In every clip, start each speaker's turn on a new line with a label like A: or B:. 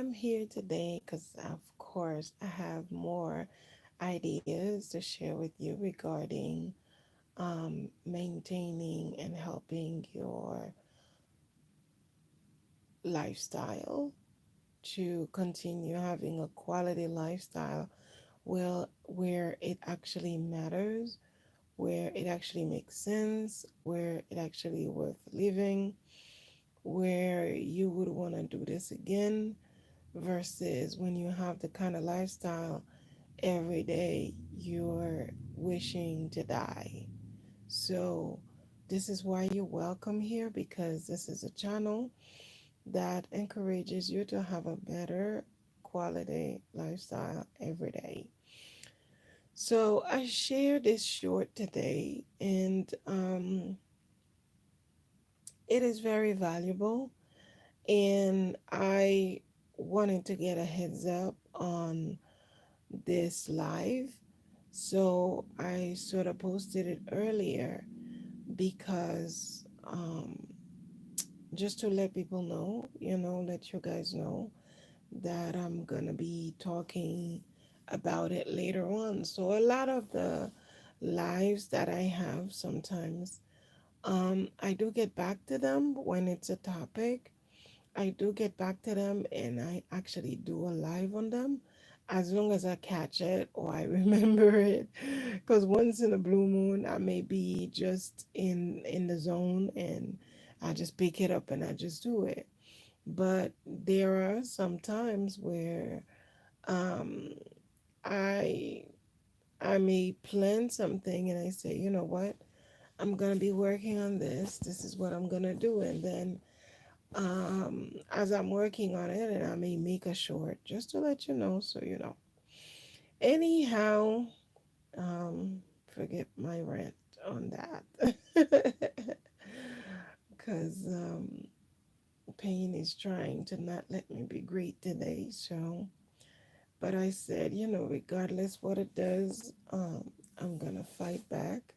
A: am here today because, of course, I have more ideas to share with you regarding maintaining and helping your lifestyle to continue having a quality lifestyle where it actually matters, where it actually makes sense, where it actually worth living, where you would want to do this again versus when you have the kind of lifestyle every day you're wishing to die. So, this is why you're welcome here because this is a channel that encourages you to have a better quality lifestyle every day. So, I share this short today, and it is very valuable. And I wanted to get a heads up on this live. So I sort of posted it earlier because just to let people know, let you guys know that I'm going to be talking about it later on. So a lot of the lives that I have sometimes, I do get back to them when it's a topic. I do get back to them and I actually do a live on them as long as I catch it or I remember it. Because once in a blue moon, I may be just in the zone and I just pick it up and I just do it. But there are some times where um, I I may plan something and I say, you know what, I'm gonna be working on this. This is what I'm gonna do, and then as I'm working on it, and I may make a short just to let you know so you know. Anyhow, forget my rant on that because pain is trying to not let me be great today. So, but I said, regardless what it does, I'm gonna fight back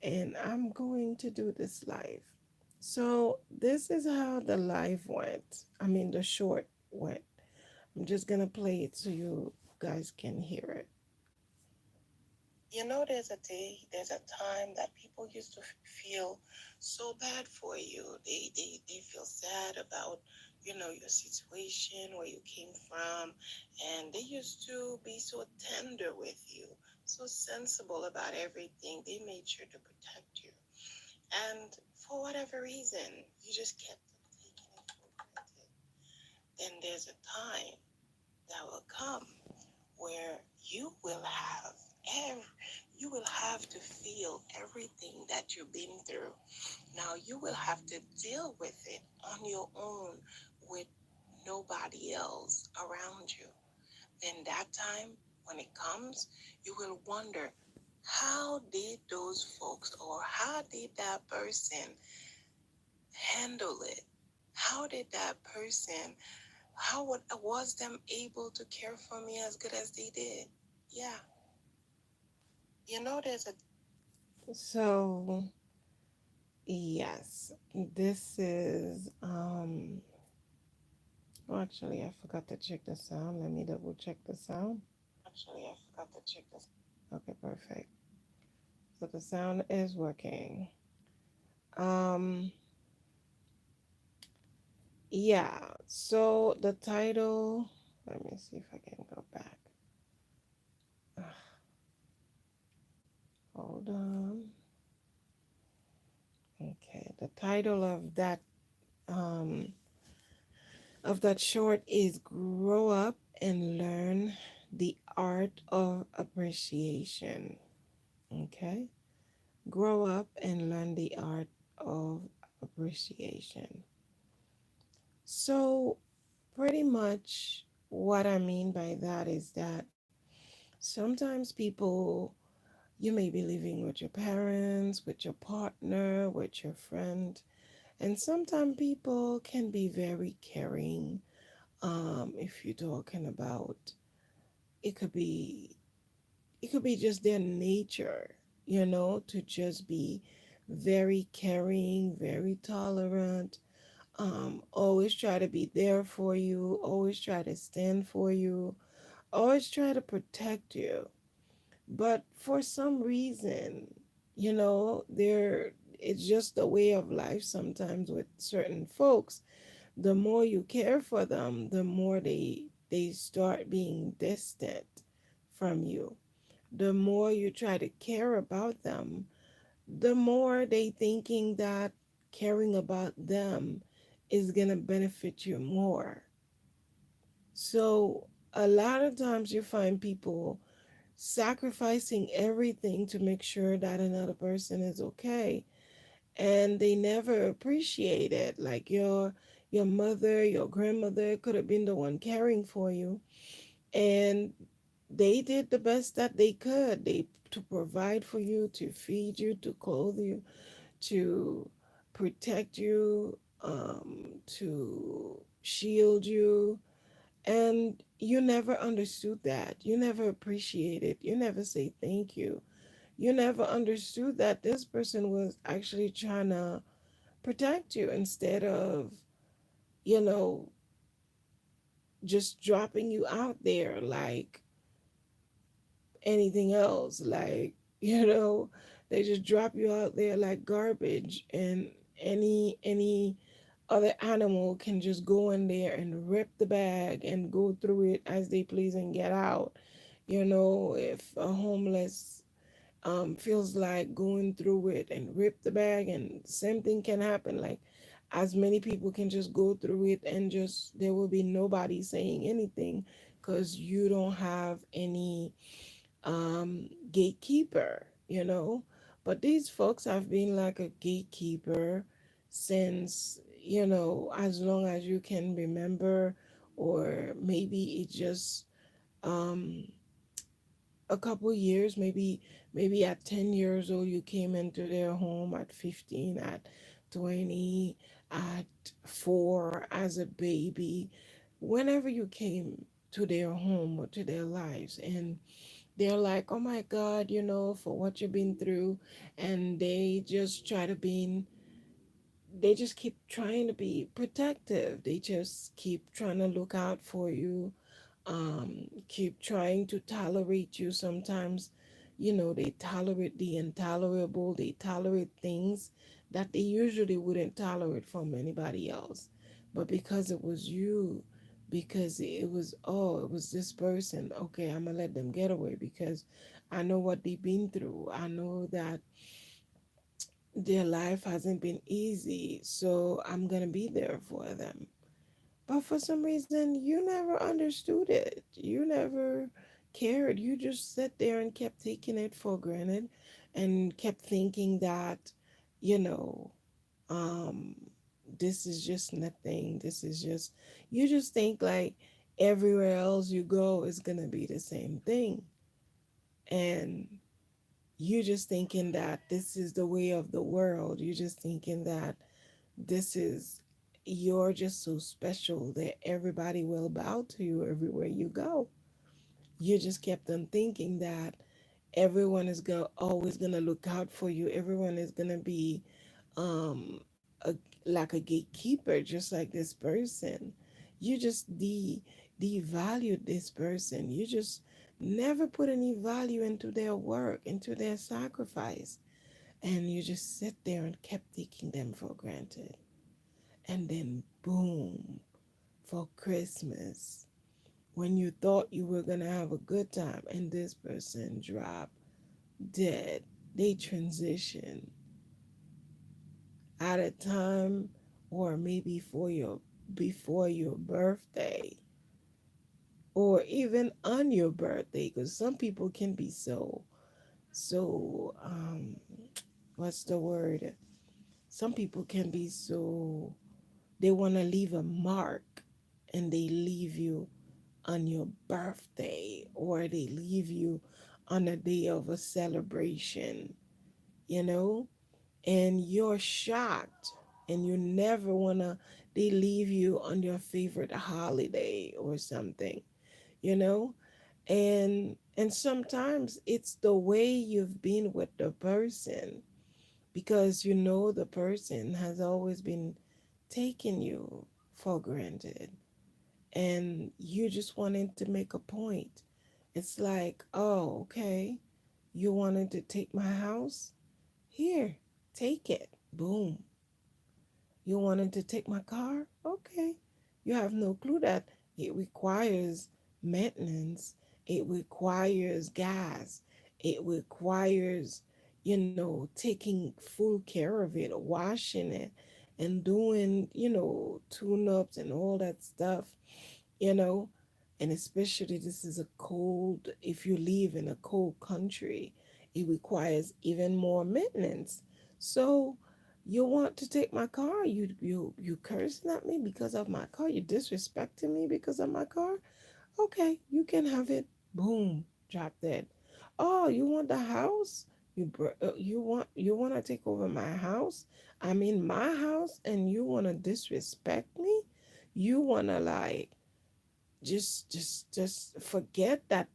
A: and I'm going to do this live. So this is how the live went. I mean, the short went. I'm just gonna play it so you guys can hear it. There's a time that people used to feel so bad for you. They feel sad about, your situation, where you came from, and they used to be so tender with you, so sensible about everything. They made sure to protect you. And for whatever reason, you just kept taking it for granted. Then there's a time that will come where every, you will have to feel everything that you've been through. Now you will have to deal with it on your own with nobody else around you. Then that time when it comes, you will wonder, how did those folks or how did that person handle it? How did that person, was them able to care for me as good as they did? Yeah. There's a So, yes, this is actually I forgot to check the sound. Let me double check the sound. Actually, I forgot to check this. Okay, perfect. So the sound is working. Um yeah, so the title, let me see if I can go back. Ugh, hold on. Okay, the title um of that short is Grow Up and Learn the Art of Appreciation. Okay? Grow up and learn the art of appreciation. So, pretty much what I mean by that is that sometimes people, you may be living with your parents, with your partner, with your friend, and sometimes people can be very caring. If you're talking about, it could be it could be just their nature, to just be very caring, very tolerant, always try to be there for you, always try to stand for you, always try to protect you. But for some reason, there it's just the way of life sometimes with certain folks. The more you care for them, the more they start being distant from you. The more you try to care about them, the more they thinking that caring about them is going to benefit you more. So a lot of times you find people sacrificing everything to make sure that another person is okay, and they never appreciate it. Like your mother, your grandmother could have been the one caring for you, and they did the best that they could. They to provide for you, to feed you, to clothe you, to protect you, to shield you. And you never understood that. You never appreciated. You never say thank you. You never understood that this person was actually trying to protect you instead of, you know, just dropping you out there like anything else. Like, they just drop you out there like garbage, and any other animal can just go in there and rip the bag and go through it as they please and get out. If a homeless feels like going through it and rip the bag, and same thing can happen, like as many people can just go through it, and just there will be nobody saying anything because you don't have any gatekeeper. But these folks have been like a gatekeeper since, as long as you can remember, or maybe it just um a couple years, maybe at 10 years old you came into their home, at 15, at 20, at 4, as a baby, whenever you came to their home or to their lives, and they're like, oh my God, for what you've been through. And they just keep trying to be protective. They just keep trying to look out for you, keep trying to tolerate you. Sometimes, they tolerate the intolerable, they tolerate things that they usually wouldn't tolerate from anybody else. But because it was you, because it was this person, okay, I'm gonna let them get away because I know what they've been through. I know that their life hasn't been easy, so I'm gonna be there for them. But for some reason, you never understood it. You never cared. You just sat there and kept taking it for granted, and kept thinking that, you know, um, this is just nothing. You just think like everywhere else you go is going to be the same thing. And you just thinking that this is the way of the world. You just thinking that this is you're just so special that everybody will bow to you everywhere you go. You just kept on thinking that everyone is always gonna look out for you. Everyone is gonna be um a, like a gatekeeper, just like this person. You just devalued this person. You just never put any value into their work, into their sacrifice, and you just sit there and kept taking them for granted. And then, boom, for Christmas, when you thought you were going to have a good time, and this person dropped dead. They transition at a time, or maybe before your birthday, or even on your birthday, because some people can be so what's the word, some people can be so, they want to leave a mark, and they leave you on your birthday, or they leave you on a day of a celebration, you know, and you're shocked, and you never want to, they leave you on your favorite holiday or something, you know. And sometimes it's the way you've been with the person, because the person has always been taking you for granted, and you just wanted to make a point. It's like, oh, okay, you wanted to take my house? Here, take it. Boom. You wanted to take my car? Okay. You have no clue that it requires maintenance, it requires gas, it requires, taking full care of it, washing it, and doing, tune ups and all that stuff, you know. And especially, this is a cold, if you live in a cold country, it requires even more maintenance. So, you want to take my car? You cursing at me because of my car? You disrespecting me because of my car? Okay, you can have it. Boom, drop dead. Oh, you want the house? You want to take over my house? I'm in my house, and you want to disrespect me? You want to like just forget that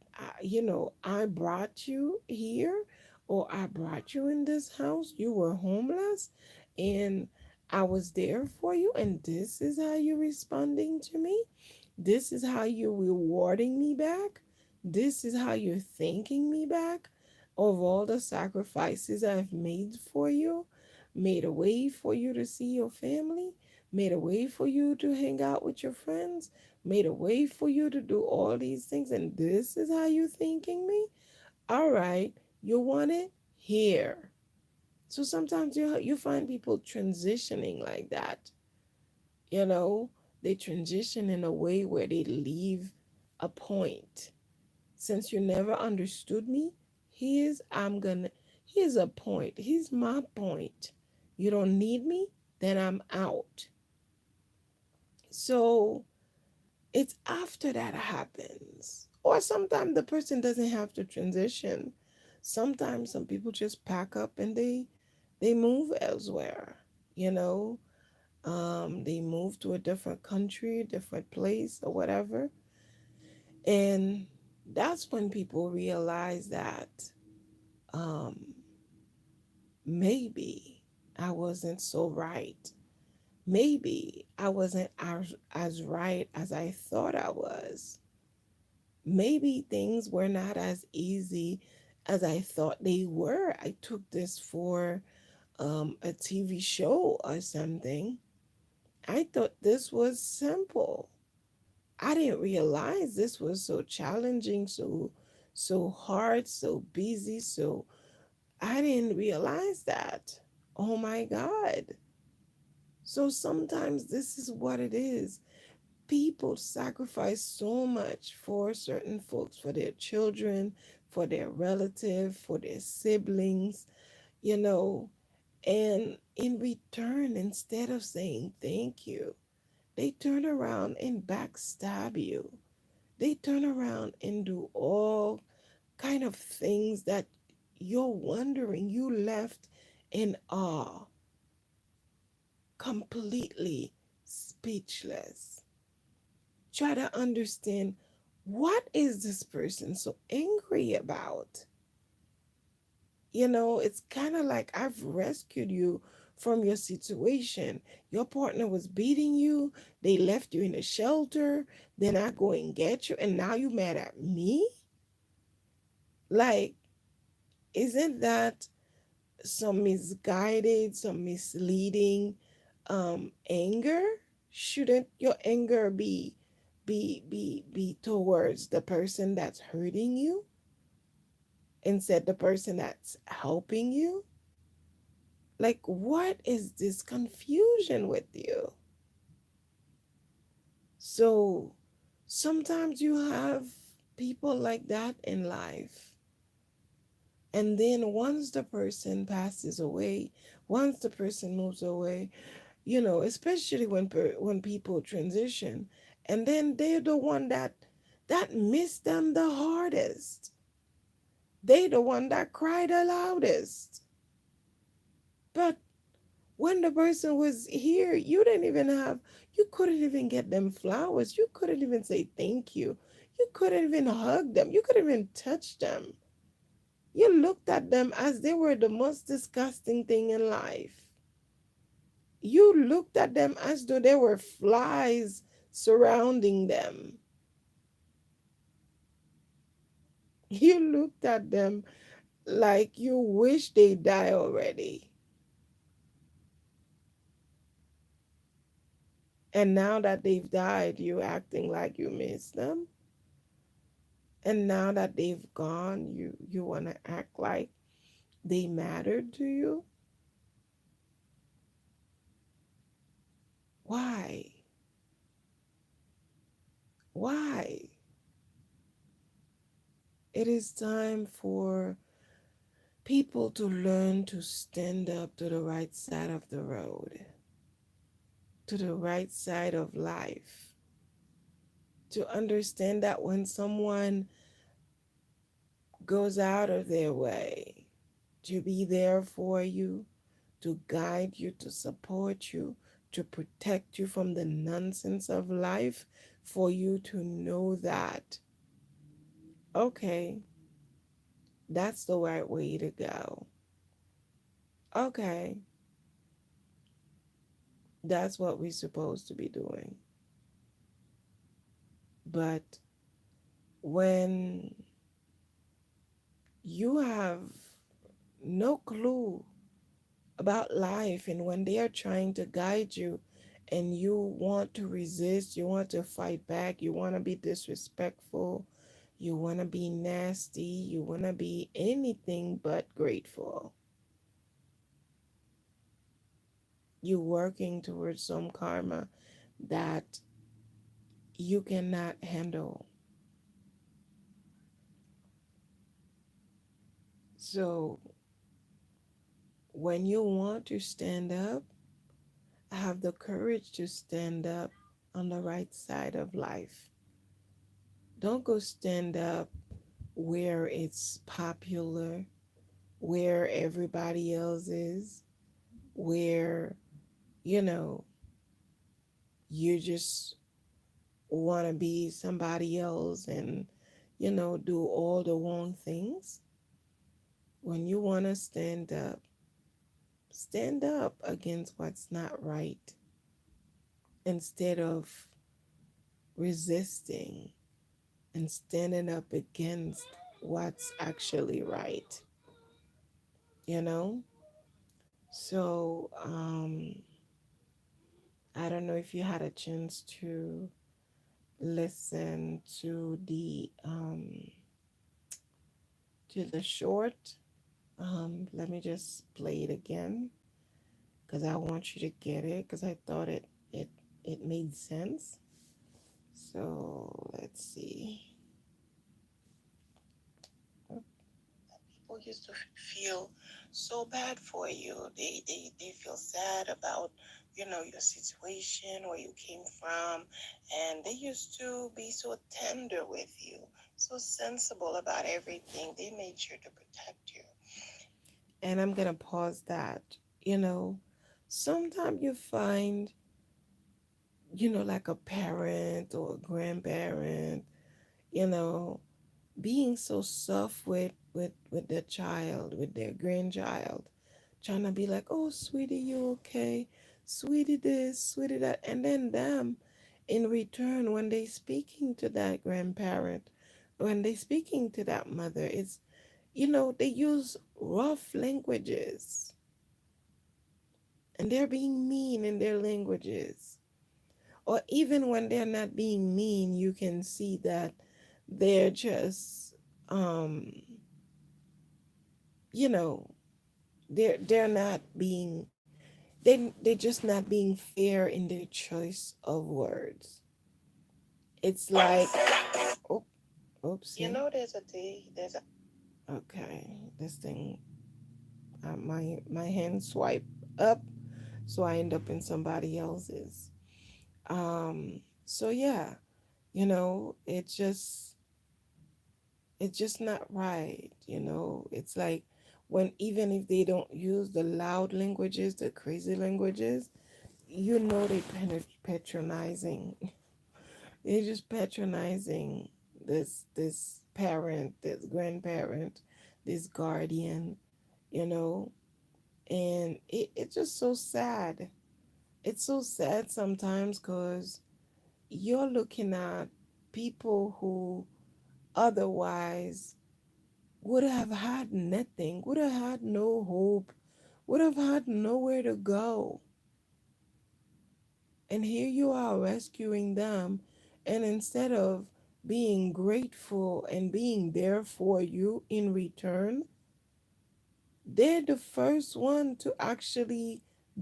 A: I brought you here, or I brought you in this house. You were homeless, and I was there for you, and this is how you're responding to me. This is how you're rewarding me back. This is how you're thanking me back of all the sacrifices I've made for you, made a way for you to see your family, made a way for you to hang out with your friends, made a way for you to do all these things, and this is how you're thanking me? All right, you want it? Here. So sometimes you find people transitioning like that. You know, they transition in a way where they leave a point. Since you never understood me, here's a point. Here's my point. You don't need me, then I'm out. So it's after that happens. Or sometimes the person doesn't have to transition. Sometimes some people just pack up and they move elsewhere, you know. They move to a different country, different place, or whatever. And that's when people realize that um, maybe I wasn't so right. Maybe I wasn't as right as I thought I was. Maybe things were not as easy as I thought they were. I took this for a TV show or something. I thought this was simple. I didn't realize this was so challenging, so hard, so busy, so I didn't realize that. Oh my God. So sometimes this is what it is. People sacrifice so much for certain folks, for their children, for their relative, for their siblings, you know, and in return, instead of saying thank you, they turn around and backstab you. They turn around and do all kind of things that you're wondering, you left in awe, completely speechless. Try to understand, what is this person so angry about? It's kind of like I've rescued you from your situation. Your partner was beating you, they left you in a shelter, then I go and get you, and now you mad at me? Like, isn't that some misguided, some misleading anger? Shouldn't your anger be towards the person that's hurting you instead the person that's helping you? Like, what is this confusion with you? So sometimes you have people like that in life. And then once the person passes away, once the person moves away, especially when people transition, and then they're the one that miss them the hardest. They the one that cried the loudest. But when the person was here, you couldn't even get them flowers. You couldn't even say thank you. You couldn't even hug them. You couldn't even touch them. You looked at them as they were the most disgusting thing in life. You looked at them as though there were flies surrounding them. You looked at them like you wish they die already. And now that they've died, you acting like you miss them. And now that they've gone, you want to act like they mattered to you. Why? Why? It is time for people to learn to stand up to the right side of the road, to the right side of life, to understand that when someone goes out of their way to be there for you, to guide you, to support you, to protect you from the nonsense of life, for you to know that, okay, that's the right way to go. Okay, that's what we're supposed to be doing. But when you have no clue about life, and when they are trying to guide you and you want to resist, you want to fight back, you want to be disrespectful, you want to be nasty, you want to be anything but grateful, you're working towards some karma that you cannot handle. So when you want to stand up, have the courage to stand up on the right side of life. Don't go stand up where it's popular, where everybody else is, where, you know, you just want to be somebody else and, do all the wrong things. When you want to stand up against what's not right instead of resisting and standing up against what's actually right, you know? So, I don't know if you had a chance to listen to the short. Let me just play it again because I want you to get it because I thought it made sense. So let's see. People used to feel so bad for you. They feel sad about, your situation, where you came from, and they used to be so tender with you, so sensible about everything. They made sure to protect you. And I'm gonna pause that. You know, sometimes you find, like a parent or a grandparent, you know, being so soft with their child, with their grandchild, trying to be like, oh sweetie, you okay, sweetie this, sweetie that, and then them in return, when they speaking to that grandparent, when they speaking to that mother, it's, they use rough languages, and they're being mean in their languages. Or even when they're not being mean, you can see that they're just, um you know they're not being, they're just not being fair in their choice of words. It's like, oh, oops, there's a day, there's a, okay, this thing, my hand swipe up, so I end up in somebody else's. um so yeah, it's just not right. It's like, when, even if they don't use the loud languages, the crazy languages, they patronizing. They're just patronizing this parent, this grandparent, this guardian, you know, and it's just so sad. It's so sad sometimes because you're looking at people who otherwise would have had nothing, would have had no hope, would have had nowhere to go. And here you are rescuing them. And instead of being grateful and being there for you in return, they're the first one to actually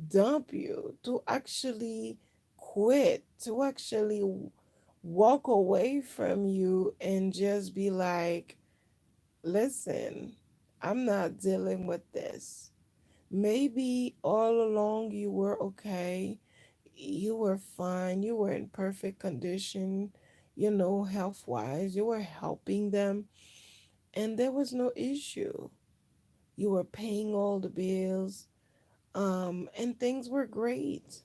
A: dump you, to actually quit, to actually walk away from you and just be like, listen, I'm not dealing with this. Maybe all along you were okay, you were fine, you were in perfect condition, health wise, you were helping them, and there was no issue. You were paying all the bills, and things were great.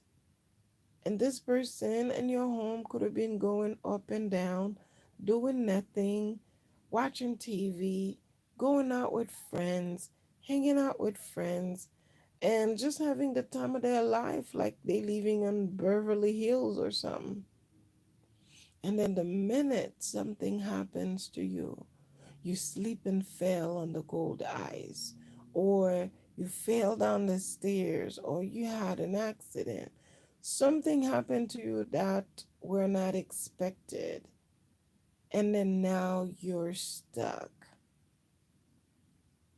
A: And this person in your home could have been going up and down, doing nothing, watching TV, going out with friends, hanging out with friends, and just having the time of their life like they living on Beverly Hills or something. And then the minute something happens to you, you slip and fell on the cold ice, or you fell down the stairs, or you had an accident. Something happened to you that were not expected, and then now you're stuck.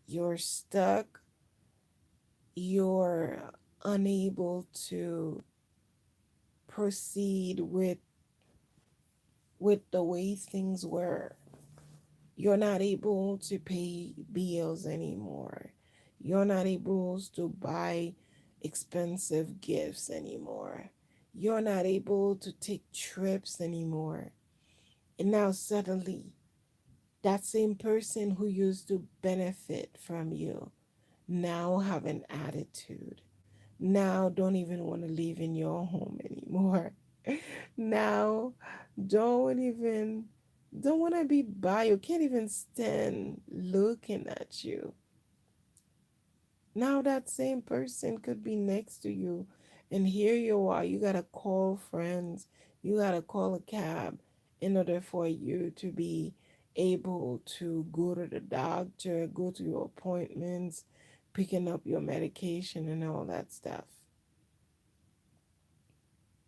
A: You're stuck. You're unable to proceed with the way things were. You're not able to pay bills anymore. You're not able to buy expensive gifts anymore. You're not able to take trips anymore. And now suddenly, that same person who used to benefit from you now have an attitude. Now don't even want to live in your home anymore. Now don't even don't want to be by you, can't even stand looking at you. Now that same person could be next to you, and here you are, you gotta call friends, you gotta call a cab in order for you to be able to go to the doctor, go to your appointments, picking up your medication and all that stuff,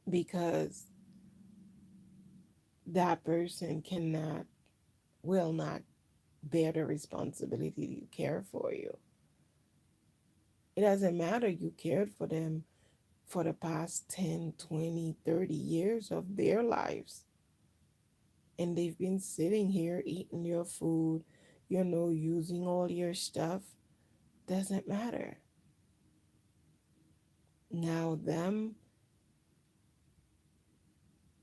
A: because that person cannot, will not bear the responsibility to care for you. It doesn't matter, you cared for them for the past 10, 20, 30 years of their lives, and they've been sitting here eating your food, using all your stuff. Doesn't matter. Now, them,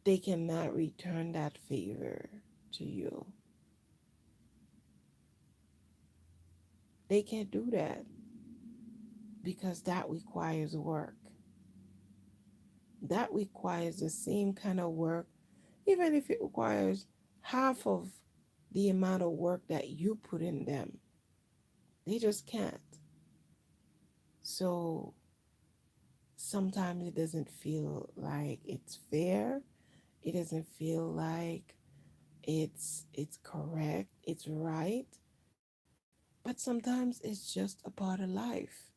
A: they cannot return that favor to you. They can't do that because that requires work. That requires the same kind of work, even if it requires half of the amount of work that you put in them. They just can't. So sometimes it doesn't feel like it's fair. It doesn't feel like it's correct, it's right. But sometimes it's just a part of life.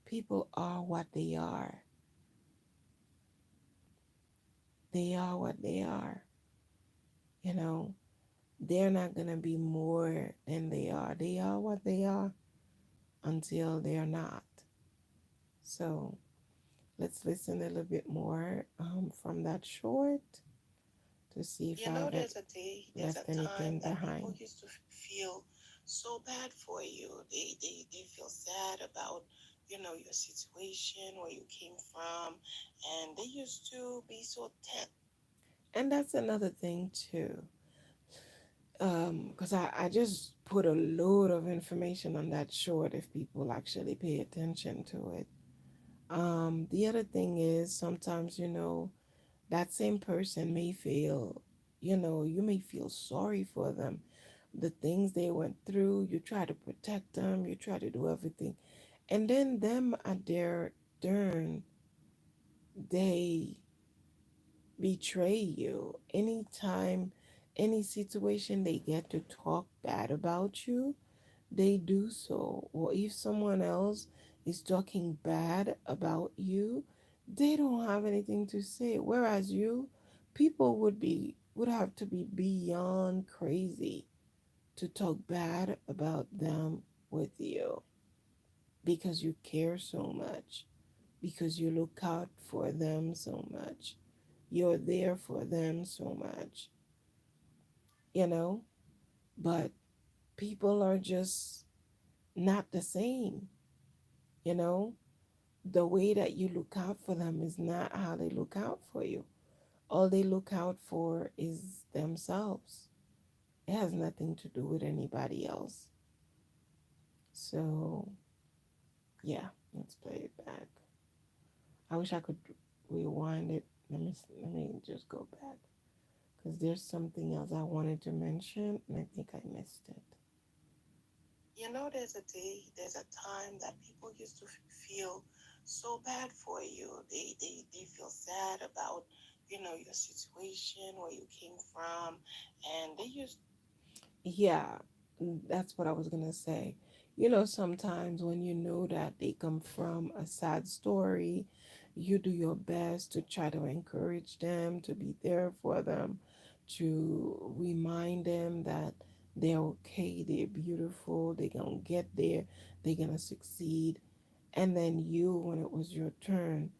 A: People are what they are. They are what they are. You know, they're not going to be more than they are. They are what they are until they're not. So let's listen a little bit more from that short to see if I haven't
B: There's a
A: left
B: time
A: anything
B: that people
A: behind.
B: used to feel so bad for you. They feel sad about, your situation, where you came from, and they used to be so tense.
A: And that's another thing too. Because I just put a load of information on that short if people actually pay attention to it. The other thing is sometimes, that same person may feel, you may feel sorry for them. The things they went through, you try to protect them, you try to do everything. And then them at their turn, they betray you. Anytime, any situation they get to talk bad about you, they do so. Or if someone else is talking bad about you, they don't have anything to say. Whereas you, people would have to be beyond crazy to talk bad about them with you because you care so much, because you look out for them so much. You're there for them so much, you know? But people are just not the same, you know? The way that you look out for them is not how they look out for you. All they look out for is themselves. It has nothing to do with anybody else. So, yeah, let's play it back. I wish I could rewind it. Let me just go back because there's something else I wanted to mention and I think I missed it.
B: You know, there's a time that people used to feel so bad for you. They feel sad about, your situation, where you came from, and they used.
A: Yeah, that's what I was gonna say. Sometimes when you know that they come from a sad story, you do your best to try to encourage them, to be there for them, to remind them that they're okay, they're beautiful, they're gonna get there, they're gonna succeed. And then you, when it was your turn,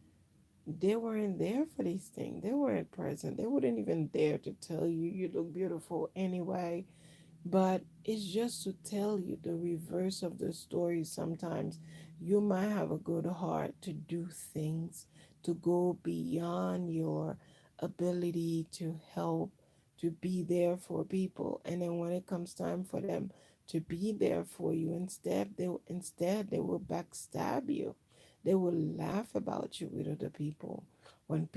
A: they weren't there for these things. They weren't present. They wouldn't even dare to tell you you look beautiful anyway, but it's just to tell you the reverse of the story. Sometimes you might have a good heart to do things, to go beyond your ability to help, to be there for people. And then when it comes time for them to be there for you, instead they will backstab you. They will laugh about you with other people. When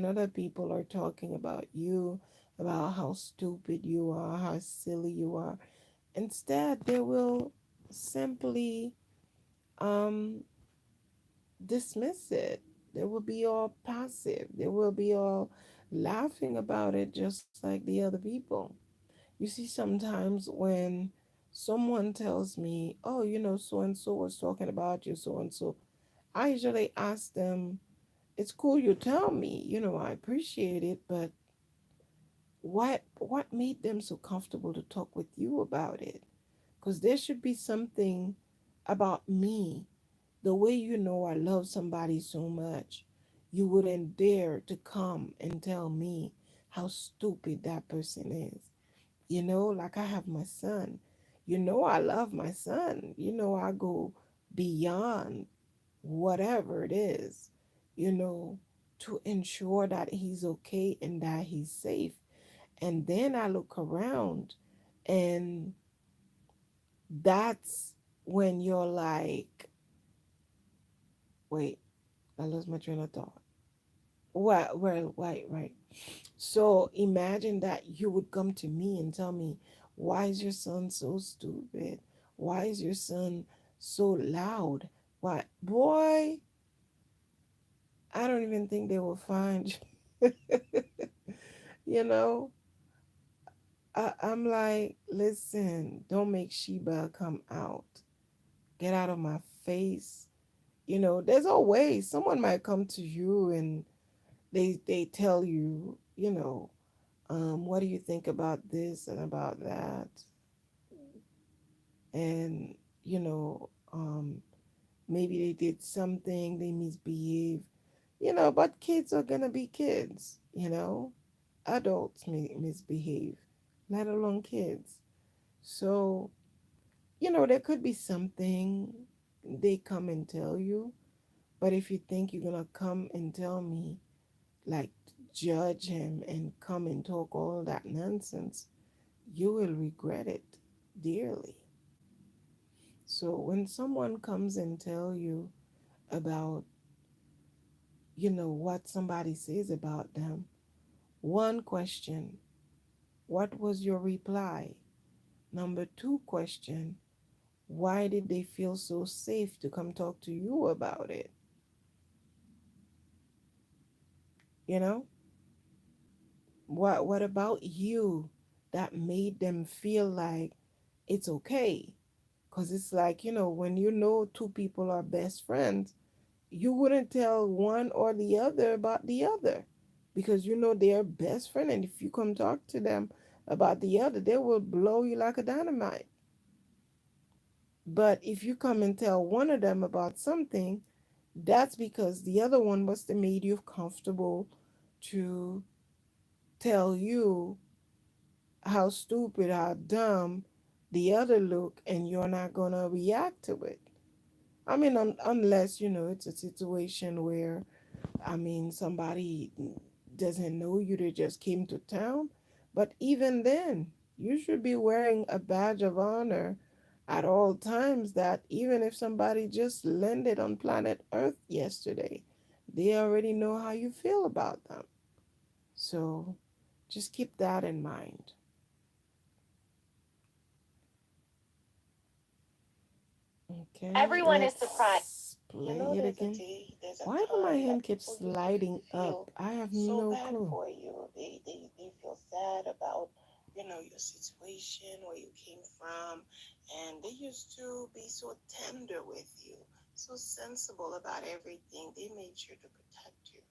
A: other people are talking about you, about how stupid you are, how silly you are. Instead, they will simply um, dismiss it. They will be all passive. They will be all laughing about it just like the other people. You see, sometimes when someone tells me, oh, so and so was talking about you, so and so, I usually ask them, it's cool you tell me, I appreciate it, but what made them so comfortable to talk with you about it? Because there should be something about me, the way I love somebody so much, you wouldn't dare to come and tell me how stupid that person is. Like I have my son. I love my son. I go beyond whatever it is, you know to ensure that he's okay and that he's safe. And then I look around, and that's when you're like, wait, I lost my train of thought. Well, right. So imagine that you would come to me and tell me, why is your son so stupid? Why is your son so loud? Why, boy, I don't even think they will find you. you know, I'm like, listen, don't make Sheba come out. Get out of my face. There's always someone might come to you and they tell you, what do you think about this and about that? And, maybe they did something, they misbehave, but kids are gonna be kids. Adults may misbehave, let alone kids. So, there could be something they come and tell you, but if you think you're gonna come and tell me, like, judge him and come and talk all that nonsense, you will regret it dearly. So when someone comes and tell you about, what somebody says about them, one question, what was your reply? Number two question, why did they feel so safe to come talk to you about it? You know, what about you that made them feel like it's okay? Because it's like, when two people are best friends, you wouldn't tell one or the other about the other because they're best friend. And if you come talk to them about the other, they will blow you like a dynamite. But if you come and tell one of them about something, that's because the other one must have made you comfortable to tell you how stupid, how dumb the other look, and you're not gonna react to it. I mean, unless it's a situation where, I mean, somebody doesn't know you, they just came to town. But even then, you should be wearing a badge of honor at all times, that even if somebody just landed on planet Earth yesterday, they already know how you feel about them. So just keep that in mind. Okay,
B: Everyone is surprised.
A: let's
B: You
A: play
B: know,
A: it
B: there's a
A: again.
B: day, there's a
A: Why do my
B: time that
A: hand keep
B: people used to
A: sliding up?
B: feel
A: I have
B: so
A: no
B: bad
A: clue.
B: for you. They feel sad about, your situation, where you came from. And they used to be so tender with you, so sensible about everything. They made sure to protect you.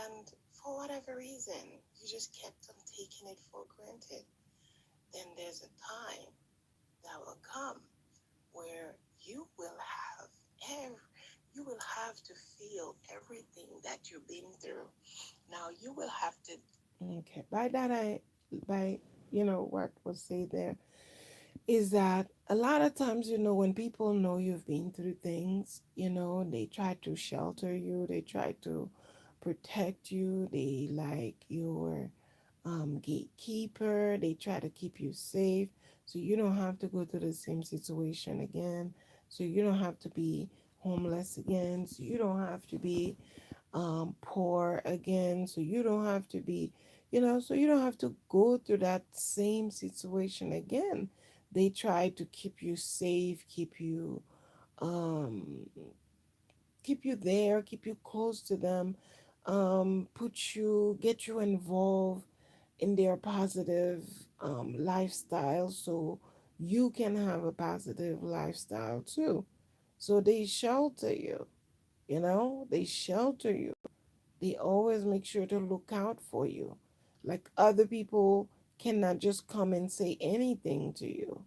B: And for whatever reason, you just kept on taking it for granted. Then there's a time that will come where ev- you will have to feel everything that you've been through. Now you will have to.
A: Okay, by what was said there is that a lot of times, when people know you've been through things, they try to shelter you, they try to protect you, they like your gatekeeper, they try to keep you safe so you don't have to go through the same situation again, so you don't have to be homeless again, so you don't have to be poor again, so you don't have to be, so you don't have to go through that same situation again. They try to keep you safe, um keep you there, keep you close to them, get you involved in their positive lifestyle, so you can have a positive lifestyle too. So they shelter you, they shelter you. They always make sure to look out for you. Like other people cannot just come and say anything to you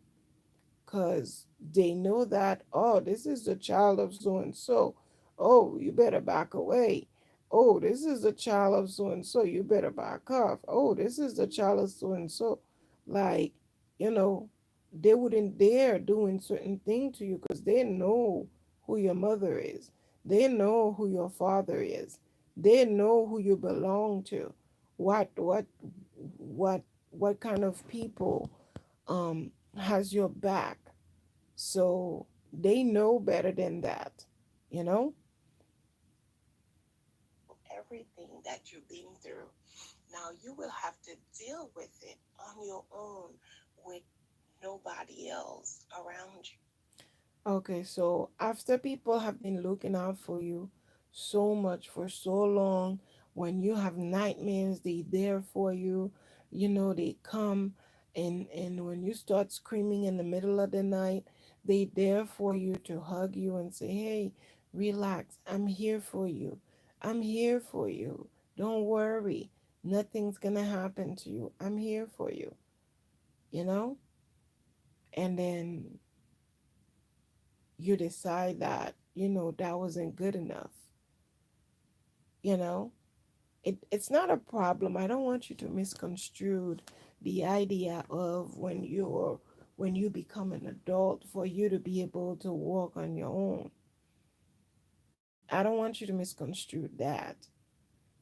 A: because they know that, oh, this is the child of so and so. Oh, you better back away. Oh, this is the child of so and so. You better back off. Oh, this is the child of so and so. Like, you know, they wouldn't dare doing certain thing to you because they know who your mother is. They know who your father is. They know who you belong to. What what kind of people has your back. So they know better than that, you know?
B: Everything that you've been through. Now you will have to deal with it on your own with nobody else around you.
A: Okay, so after people have been looking out for you so much for so long, when you have nightmares, they there for you. They come, and when you start screaming in the middle of the night, they there for you to hug you and say, "Hey, relax. I'm here for you. I'm here for you. Don't worry. Nothing's gonna happen to you. I'm here for you." You know? And then you decide that that wasn't good enough. you know it's not a problem. I don't want you to misconstrue the idea of when you become an adult for you to be able to walk on your own. I don't want you to misconstrue that.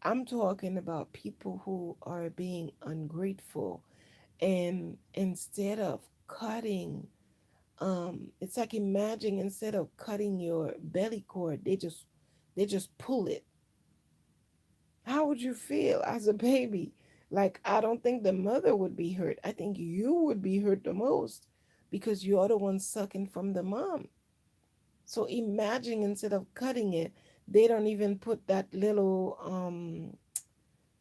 A: I'm talking about people who are being ungrateful, and instead of cutting, it's like, imagine, instead of cutting your belly cord, they just pull it. How would you feel as a baby? Like, I don't think the mother would be hurt. I think you would be hurt the most because you're the one sucking from the mom. So imagine, instead of cutting it, they don't even put that little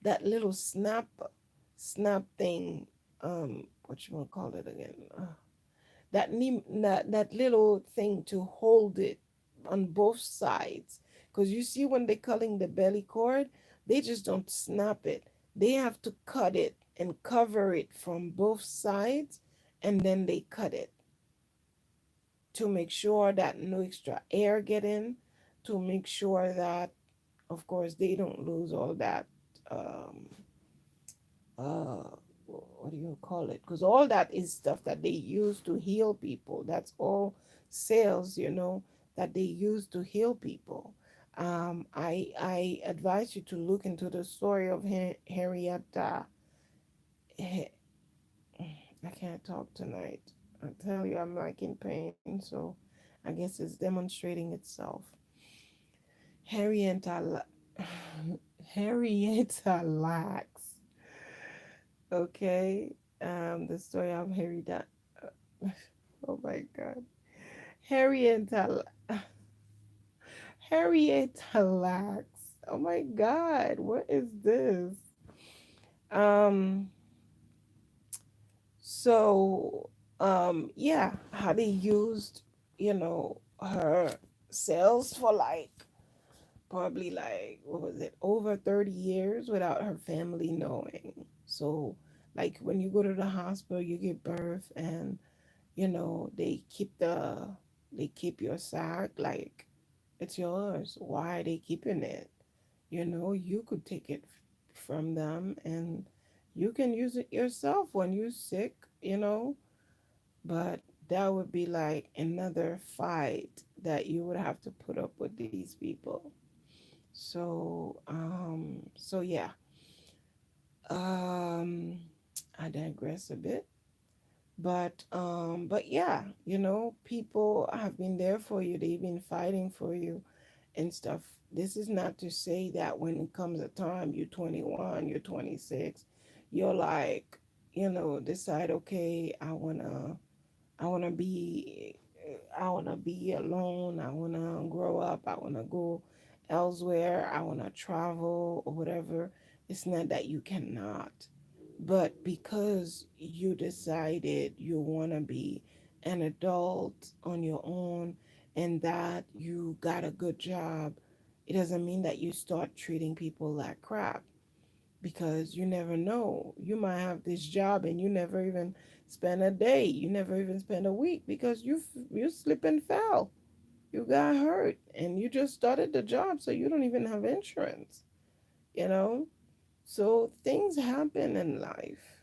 A: that little snap thing, what you want to call it again, that little thing to hold it on both sides, because you see when they're cutting the belly cord, they just don't snap it, they have to cut it and cover it from both sides, and then they cut it to make sure that no extra air get in, to make sure that, of course, they don't lose all that, um uh what do you call it, because all that is stuff that they use to heal people, that's all sales, that they use to heal people. I advise you to look into the story of Henrietta. He- I can't talk tonight, I tell you, I'm like in pain, so I guess it's demonstrating itself. Henrietta Henrietta Lacks. Okay. The story of oh my God. Harriet, Harriet Lacks. Oh my God. What is this? Um, so, yeah, how they used, her sales for like, probably like, what was it, over 30 years without her family knowing. So, like when you go to the hospital, you give birth, and they keep your sack like it's yours. Why are they keeping it? You could take it from them, and you can use it yourself when you're sick, but that would be like another fight that you would have to put up with these people. So yeah. um I digress a bit. But yeah, people have been there for you. They've been fighting for you and stuff. This is not to say that when it comes a time you're 21, you're 26, you're like, decide, okay, I wanna be alone. I wanna grow up. I wanna go elsewhere. I wanna travel or whatever. It's not that you cannot, but because you decided you wanna be an adult on your own and that you got a good job, it doesn't mean that you start treating people like crap, because you never know. You might have this job and you never even spend a day, you never even spend a week because you slip and fell. You got hurt and you just started the job, so you don't even have insurance, you know? So things happen in life.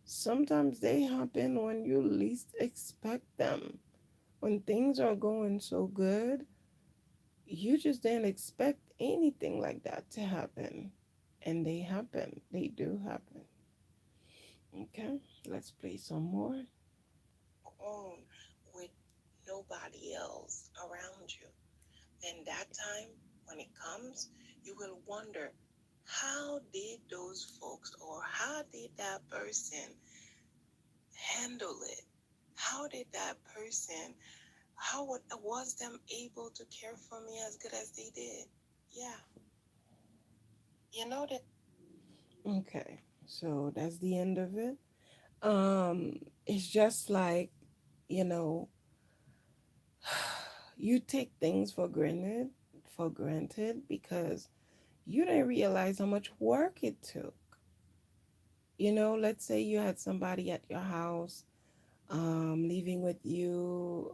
A: Sometimes they happen when you least expect them. When things are going so good, you just didn't expect anything like that to happen. And they happen. They do happen. Okay, let's play some more.
B: Own with nobody else around you. Then that time, when it comes, you will wonder, how did those folks or how did that person handle it? How did that person, was them able to care for me as good as they did? Yeah, you know that.
A: Okay, so that's the end of it. It's just like, you know, you take things for granted because you didn't realize how much work it took. Let's say you had somebody at your house, living with you,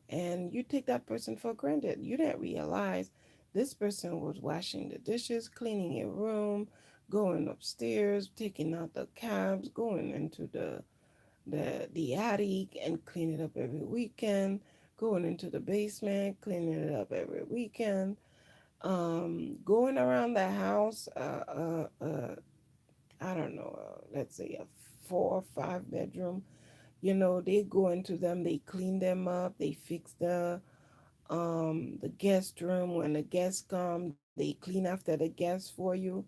A: and you take that person for granted. You didn't realize this person was washing the dishes, cleaning your room, going upstairs, taking out the cabs, going into the attic and clean it up every weekend, going into the basement, cleaning it up every weekend, going around the house, I don't know, let's say a 4 or 5 bedroom. They go into them, they clean them up, they fix the guest room. When the guests come, they clean after the guests for you.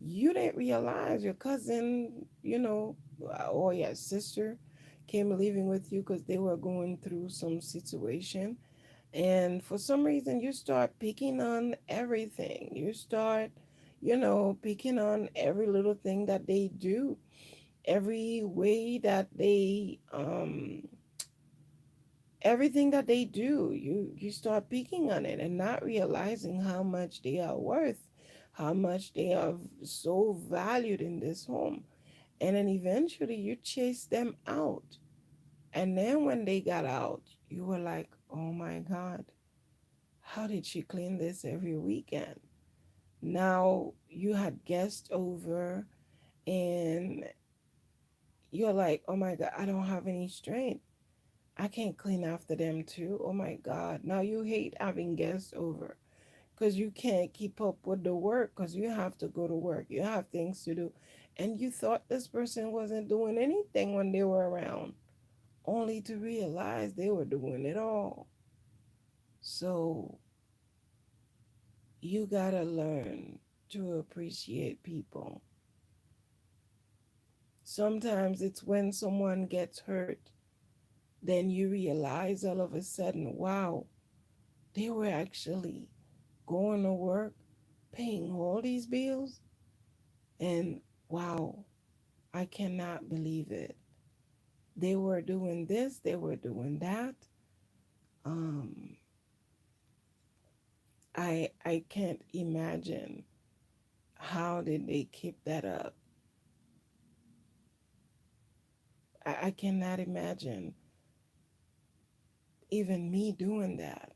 A: You didn't realize your cousin, or your sister came living with you because they were going through some situation. And for some reason, you start picking on everything. You start, picking on every little thing that they do, every way that they everything that they do. You start picking on it and not realizing how much they are worth, how much they are so valued in this home. And then eventually you chase them out. And then when they got out, you were like, oh my God, how did she clean this every weekend? Now you had guests over, and you're like, oh my God, I don't have any strength. I can't clean after them too. Oh my God. Now you hate having guests over because you can't keep up with the work because you have to go to work. You have things to do. And you thought this person wasn't doing anything when they were around, only to realize they were doing it all. So you gotta learn to appreciate people. Sometimes it's when someone gets hurt, then you realize all of a sudden, wow, they were actually going to work, paying all these bills, and wow, I cannot believe it. They were doing this, they were doing that. Um, I can't imagine how did they keep that up. I cannot imagine even me doing that.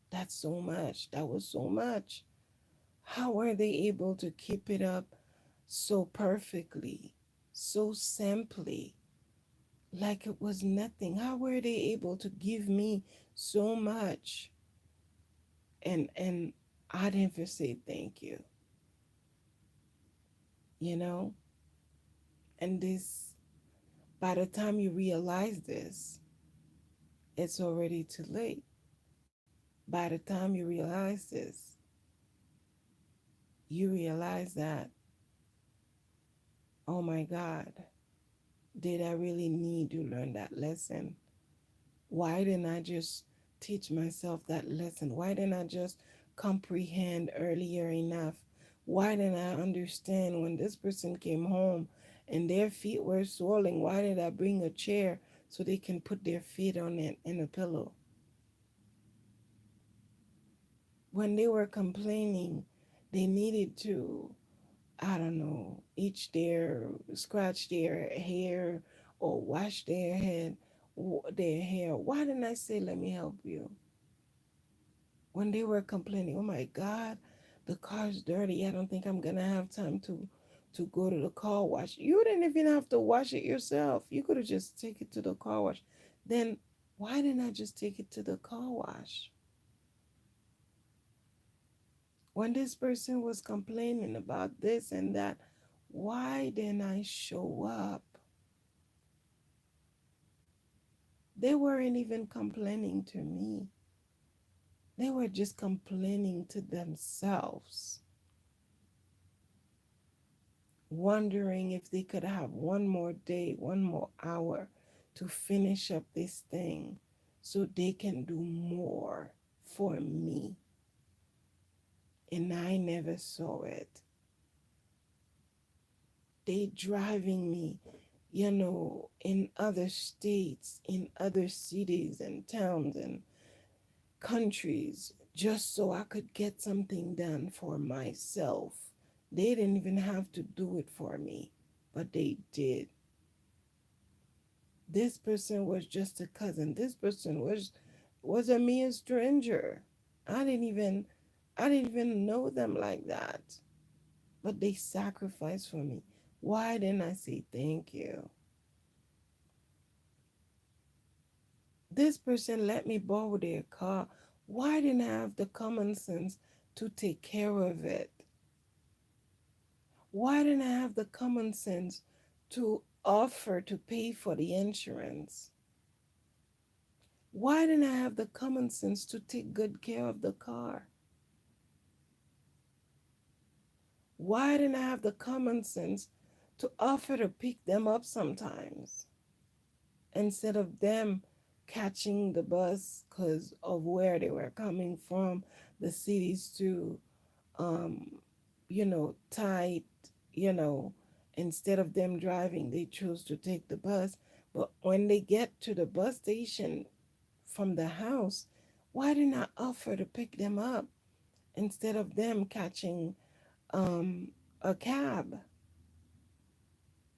A: That's so much. That was so much. How were they able to keep it up so perfectly, so simply, like it was nothing? How were they able to give me so much and I didn't even say thank you, you know? And this, by the time you realize this, it's already too late. By the time you realize this, you realize that, oh my God, did I really need to learn that lesson? Why didn't I just teach myself that lesson? Why didn't I just comprehend earlier enough? Why didn't I understand when this person came home and their feet were swelling? Why did I bring a chair so they can put their feet on it and a pillow? When they were complaining, they needed to, I don't know, scratch their hair or wash their hair. Why didn't I say, let me help you? When they were complaining, oh my God, the car's dirty. I don't think I'm gonna have time to go to the car wash. You didn't even have to wash it yourself. You could have just take it to the car wash. Then why didn't I just take it to the car wash? When this person was complaining about this and that, why didn't I show up? They weren't even complaining to me. They were just complaining to themselves, wondering if they could have one more day, one more hour to finish up this thing so they can do more for me. And I never saw it. They driving me, in other states, in other cities and towns and countries just so I could get something done for myself. They didn't even have to do it for me, but they did. This person was just a cousin. This person was a mere stranger. I didn't even I didn't even know them like that. But they sacrificed for me. Why didn't I say thank you? This person let me borrow their car. Why didn't I have the common sense to take care of it? Why didn't I have the common sense to offer to pay for the insurance? Why didn't I have the common sense to take good care of the car? Why didn't I have the common sense to offer to pick them up sometimes instead of them catching the bus because of where they were coming from, the cities to um, tight, you know, instead of them driving, they choose to take the bus. But when they get to the bus station from the house, why did not offer to pick them up instead of them catching um, a cab?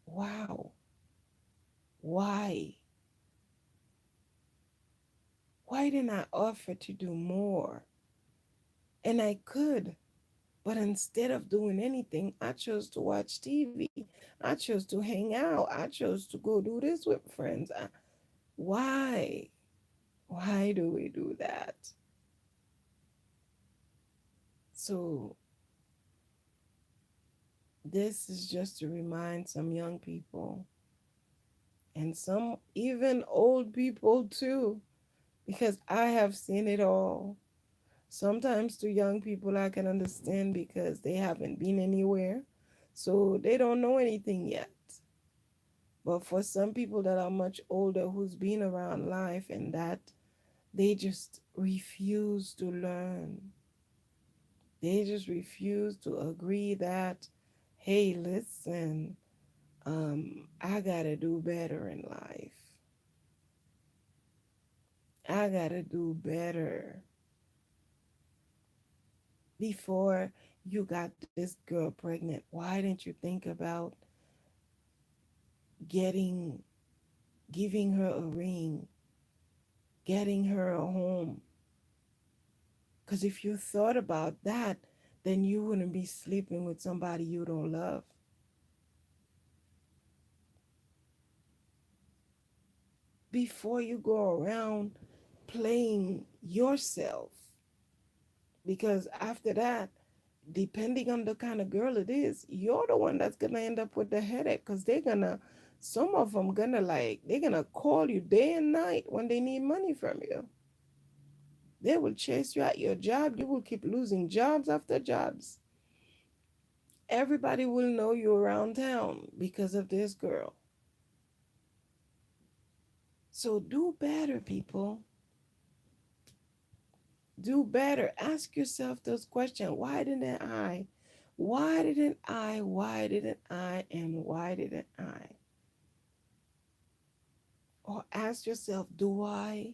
A: Wow. Why? Why didn't I offer to do more? And I could, but instead of doing anything, I chose to watch TV. I chose to hang out. I chose to go do this with friends. Why? Why do we do that? So, this is just to remind some young people and some even old people too, because I have seen it all. Sometimes to young people, I can understand because they haven't been anywhere, so they don't know anything yet. But for some people that are much older who's been around life and that they just refuse to learn. They just refuse to agree that, hey, listen, I gotta do better in life. I gotta do better. Before you got this girl pregnant, why didn't you think about getting, giving her a ring, getting her a home? Because if you thought about that, then you wouldn't be sleeping with somebody you don't love. Before you go around playing yourself, because after that, depending on the kind of girl it is, you're the one that's gonna end up with the headache because some of them gonna they're gonna call you day and night when they need money from you. They will chase you at your job. You will keep losing jobs after jobs. Everybody will know you around town because of this girl. So do better, people. Do better. Ask yourself those questions. Why didn't I? Why didn't I? Why didn't I? And why didn't I? Or ask yourself, do I?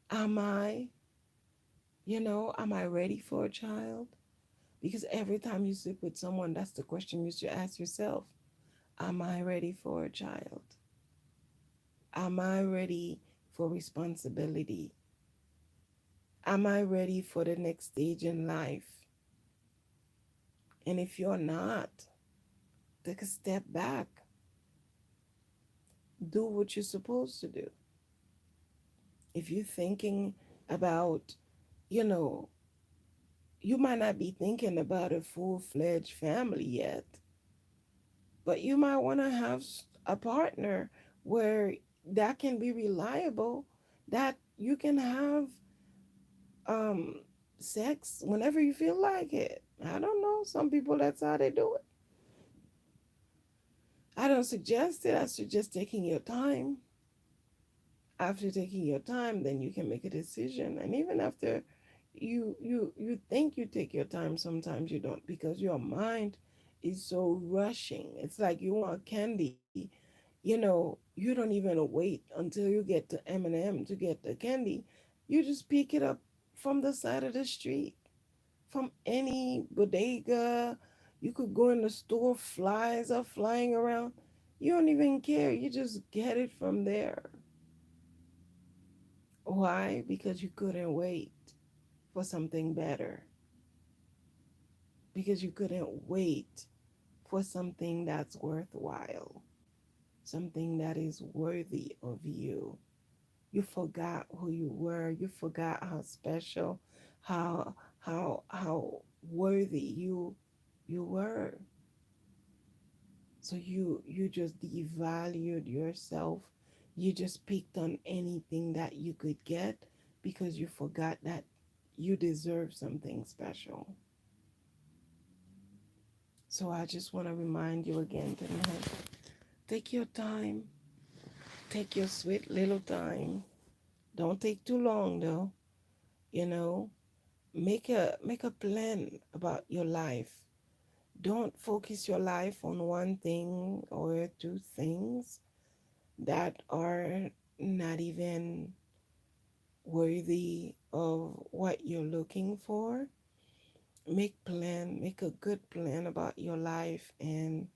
A: Am I? Am I ready for a child? Because every time you sleep with someone, that's the question you should ask yourself. Am I ready for a child? Am I ready for responsibility? Am I ready for the next stage in life? And if you're not, take a step back. Do what you're supposed to do. If you're thinking about, you know, you might not be thinking about a full-fledged family yet, but you might want to have a partner where that can be reliable, that you can have um sex whenever you feel like it. I don't know. Some people, that's how they do it. I don't suggest it. I suggest taking your time. After taking your time, then you can make a decision. And even after you think you take your time, sometimes you don't, because your mind is so rushing. It's like you want candy. You don't even wait until you get to M&M to get the candy. You just pick it up from the side of the street, from any bodega. You could go in the store, flies are flying around. You don't even care. You just get it from there. Why? Because you couldn't wait for something better. Because you couldn't wait for something that's worthwhile, something that is worthy of you. You forgot who you were. You forgot how special, how worthy you were. So you just devalued yourself. You just picked on anything that you could get because you forgot that you deserve something special. So I just want to remind you again tonight. Take your time. Take your sweet little time. Don't take too long though. You know, Make a plan about your life. Don't focus your life on one thing or two things that are not even worthy of what you're looking for. Make a good plan about your life and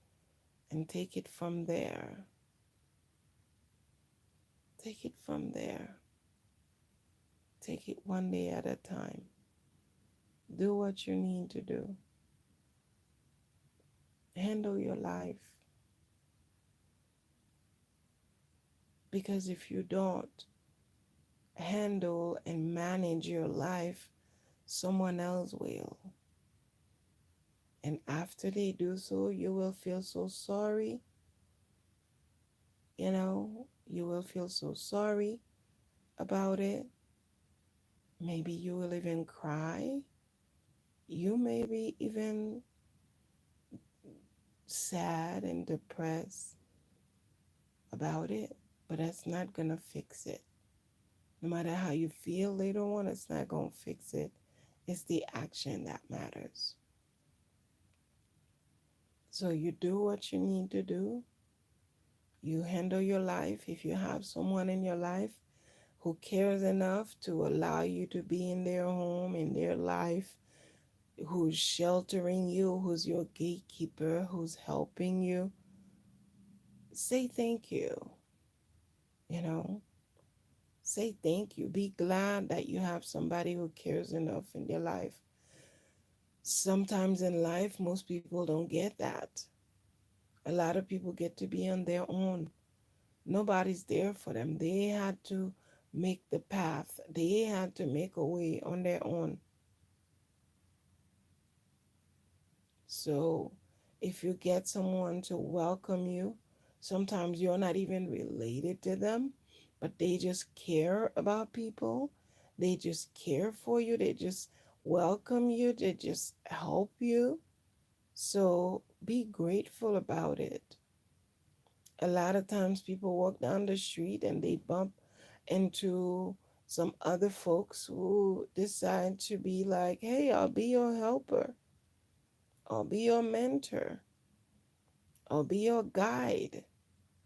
A: take it from there. Take it from there. Take it one day at a time. Do what you need to do. Handle your life. Because if you don't handle and manage your life, someone else will. And after they do so, you will feel so sorry. You will feel so sorry about it. Maybe you will even cry. You may be even sad and depressed about it, but that's not going to fix it. No matter how you feel later on, it's not going to fix it. It's the action that matters. So you do what you need to do. You handle your life. If you have someone in your life who cares enough to allow you to be in their home, in their life, who's sheltering you, who's your gatekeeper, who's helping you, say thank you. You know, say thank you. Be glad that you have somebody who cares enough in your life. Sometimes in life, most people don't get that. A lot of people get to be on their own. Nobody's there for them. They had to make the path, they had to make a way on their own. So if you get someone to welcome you, sometimes you're not even related to them, but they just care about people. They just care for you. They just welcome you. They just help you. So be grateful about it. A lot of times people walk down the street and they bump into some other folks who decide to be like, hey, I'll be your helper. I'll be your mentor. I'll be your guide.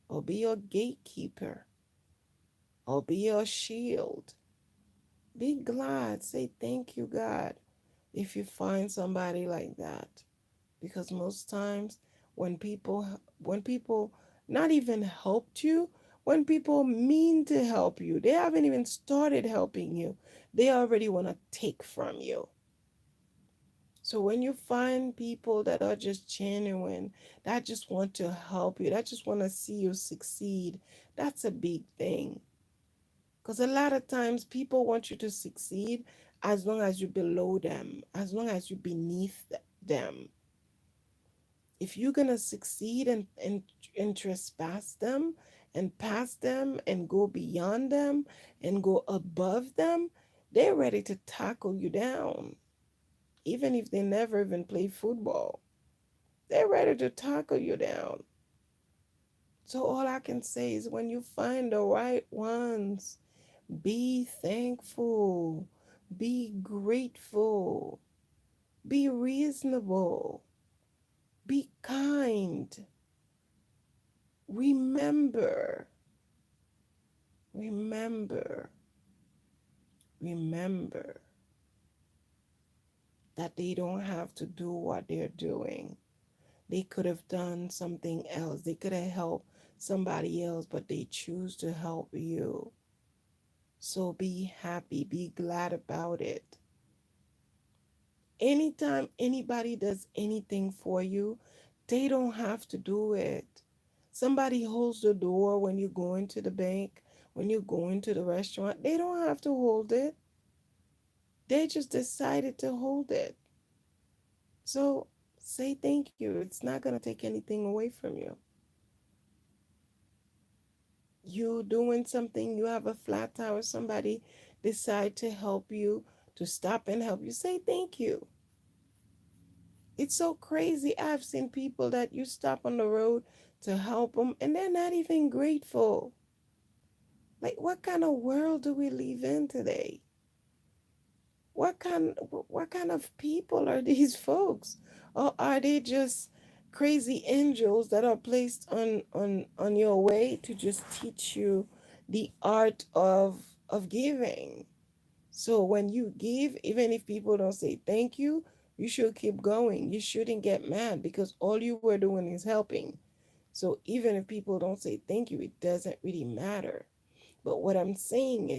A: I'll be your gatekeeper. I'll be your shield. Be glad. Say thank you, God, if you find somebody like that. Because most times when people not even helped you, when people mean to help you, they haven't even started helping you. They already want to take from you. So when you find people that are just genuine, that just want to help you, that just want to see you succeed, that's a big thing. Because a lot of times people want you to succeed as long as you're below them, as long as you're beneath them. If you're going to succeed and trespass them and pass them and go beyond them and go above them, they're ready to tackle you down, even if they never even play football. They're ready to tackle you down. So all I can say is when you find the right ones, be thankful, be grateful, be reasonable, be kind. Remember, remember, remember that they don't have to do what they're doing. They could have done something else. They could have helped somebody else, but they choose to help you. So be happy, be glad about it. Anytime anybody does anything for you, they don't have to do it. Somebody holds the door when you go into the bank, when you go into the restaurant, they don't have to hold it. They just decided to hold it. So say thank you. It's not going to take anything away from you. You doing something, you have a flat tire, somebody decide to help you, to stop and help you, say thank you. It's so crazy. I've seen people that you stop on the road to help them and they're not even grateful. Like, what kind of world do we live in today? what kind of people are these folks? Or are they just crazy angels that are placed on your way to just teach you the art of giving? So when you give, even if people don't say thank you, you should keep going. You shouldn't get mad because all you were doing is helping. So even if people don't say thank you, it doesn't really matter. But what I'm saying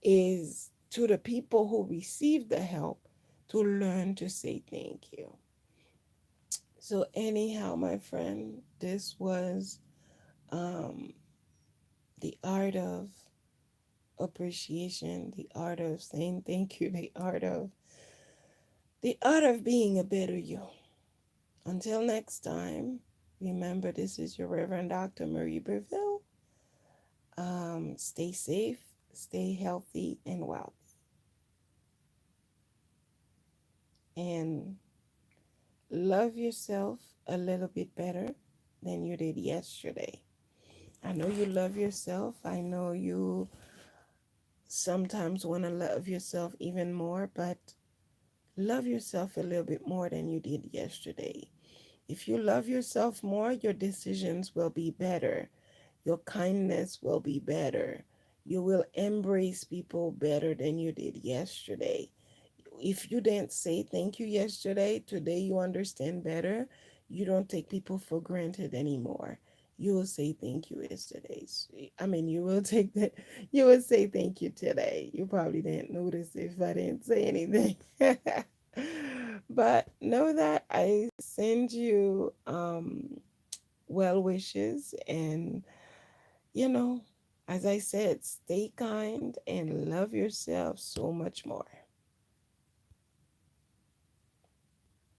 A: is to the people who receive the help to learn to say thank you. So anyhow, my friend, this was um, the art of appreciation, the art of saying thank you, the art of being a better you. Until next time, remember this is your Reverend Dr. Marie Berville. Stay safe, stay healthy and wealthy, and love yourself a little bit better than you did yesterday. I know you love yourself. I know you sometimes want to love yourself even more, but love yourself a little bit more than you did yesterday. If you love yourself more, your decisions will be better. Your kindness will be better. You will embrace people better than you did yesterday. If you didn't say thank you yesterday, today you understand better. You don't take people for granted anymore. You will say thank you yesterday. I mean, you will take that. You will say thank you today. You probably didn't notice if I didn't say anything. But know that I send you well wishes, and you know, as I said, stay kind and love yourself so much more.